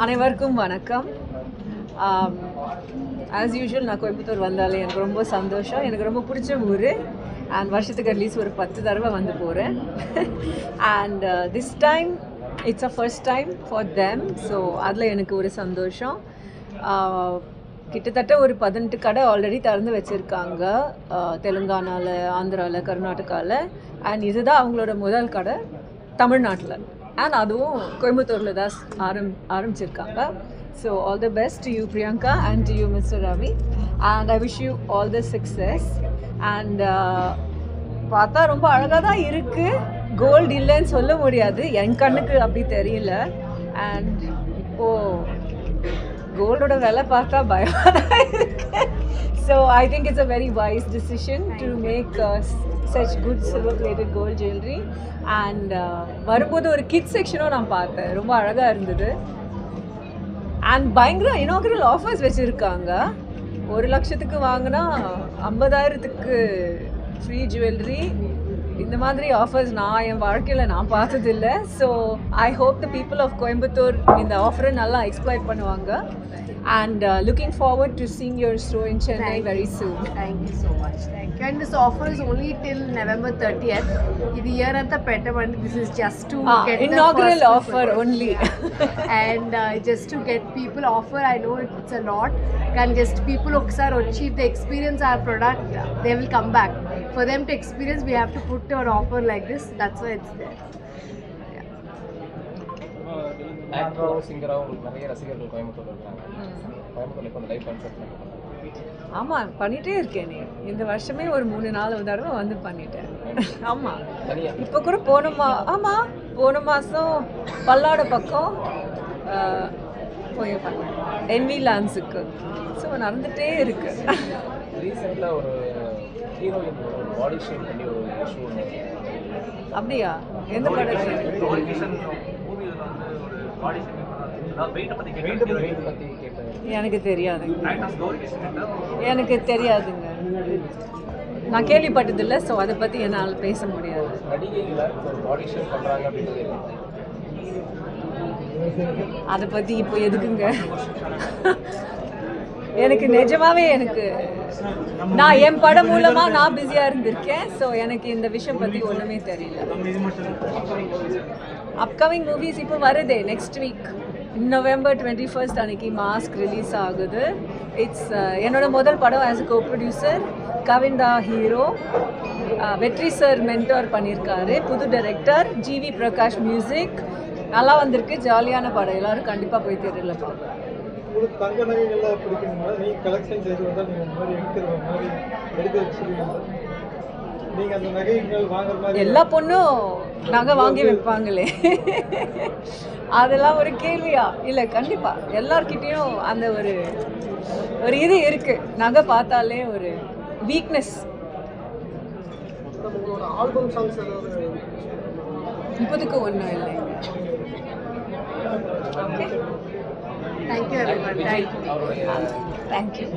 அனைவருக்கும் வணக்கம். As usual நான் கோயம்புத்தூர் வந்தாலே எனக்கு ரொம்ப சந்தோஷம். எனக்கு ரொம்ப பிடிச்ச ஊர். அண்ட் வருஷத்துக்கு அட்லீஸ்ட் ஒரு 10 தடவை வந்து போகிறேன். And this time it's a first time for them. So அதில் எனக்கு ஒரு சந்தோஷம். கிட்டத்தட்ட ஒரு 18 கடை ஆல்ரெடி திறந்து வச்சுருக்காங்க தெலுங்கானாவில், ஆந்திராவில், கர்நாடகாவில். அண்ட் இதுதான் அவங்களோட முதல் கடை தமிழ்நாட்டில். அண்ட் அதுவும் கோயம்புத்தூரில் தான் ஆரம்பிச்சிருக்காங்க. So all the best to you Priyanka and to you mister Ravi. And I wish you all the success. And பார்த்தா ரொம்ப அழகாக தான் இருக்குது. கோல்டு இல்லைன்னு சொல்ல முடியாது, என் கண்ணுக்கு அப்படி தெரியல. அண்ட் இப்போது கோல்டோட விலை பார்த்தா பயமாக தான் இருக்குது. So I think it's a very wise decision to make such good silver plated gold jewelry. And வரும்போது ஒரு கிட்ஸ் செக்ஷனும் நான் பார்த்தேன், ரொம்ப அழகாக இருந்தது. அண்ட் பயங்கர இனாகுரல் ஆஃபர்ஸ் வச்சுருக்காங்க. 1 லட்சத்துக்கு வாங்கினா 50,000க்கு ஃப்ரீ ஜுவல்லரி. இந்த மாதிரி ஆஃபர்ஸ் நான் என் வாழ்க்கையில் நான் பார்த்ததில்ல. So I hope the people of Coimbatore இந்த ஆஃபரை நல்லா எக்ஸ்ப்ளாய்ட் பண்ணுவாங்க. And looking forward to seeing your store in Chennai very soon. Thank you so much. Thank you. And this offer is only till November 30th. This year at the Pettamandi, this is just to get inaugural the offer only. And just to get people offer, I know it's a lot. Can just people achieve the experience our product, they will come back. For them to experience, we have to put our offer like this. That's why it's there. ஆக்டராகவும் சிங்கராகவும் உங்களுக்கு நிறைய ரசிகர்கள் கோயம்புத்தூர் இருக்காங்க. கோயம்புத்தூர் இப்போ live concert ஆமாம் பண்ணிகிட்டே இருக்கேன். நீ இந்த வருஷமே ஒரு 3-4 தடவை வந்து பண்ணிட்டேன். ஆமாம், இப்போ கூட போன மாதம் பல்லாட பக்கம் போய் பண்ணேன் என்வி லான்ஸுக்கு. ஸோ நடந்துகிட்டே இருக்கு. ரீசெண்டாக ஒரு ஹீரோயின் பாடி ஷேப் பண்ணி ஒரு இஷ்யூ. அப்படியா? எந்த படத்தில்? எனக்கு தெரியாதுங்க. நான் கேள்விப்பட்டதில்லை. ஸோ அதை பற்றி என்னால் பேச முடியாது. அதை பற்றி இப்போ எதுக்குங்க? எனக்கு நிஜமாவே நான் என் படம் மூலமாக நான் பிஸியாக இருந்திருக்கேன். ஸோ எனக்கு இந்த விஷயம் பற்றி ஒன்றுமே தெரியல. அப்கமிங் மூவிஸ் இப்போ வருதே நெக்ஸ்ட் வீக் நவம்பர் 21 அன்னைக்கு மாஸ்க் ரிலீஸ் ஆகுது. இட்ஸ் என்னோட முதல் படம் ஆஸ் அ கோ ப்ரொடியூசர். கவின்தா ஹீரோ, வெற்றி சார் மென்டோர் பண்ணியிருக்காரு. புது டைரக்டர் ஜிவி பிரகாஷ் மியூசிக். நல்லா வந்திருக்கு, ஜாலியான படம். எல்லோரும் கண்டிப்பாக போய் தேட்டரில் பார்க்கலாம். எல்லா பொண்ணும் நகை வாங்கி வைப்பாங்களே, அதெல்லாம் ஒரு கேள்வியா? இல்லை, கண்டிப்பாக எல்லார்கிட்டையும் அந்த ஒரு இது இருக்குது. நகை பார்த்தாலே ஒரு வீக்னஸ். இப்போதுக்கு ஒன்றும் இல்லைங்க. Thank you everyone. Thank you. Thank you.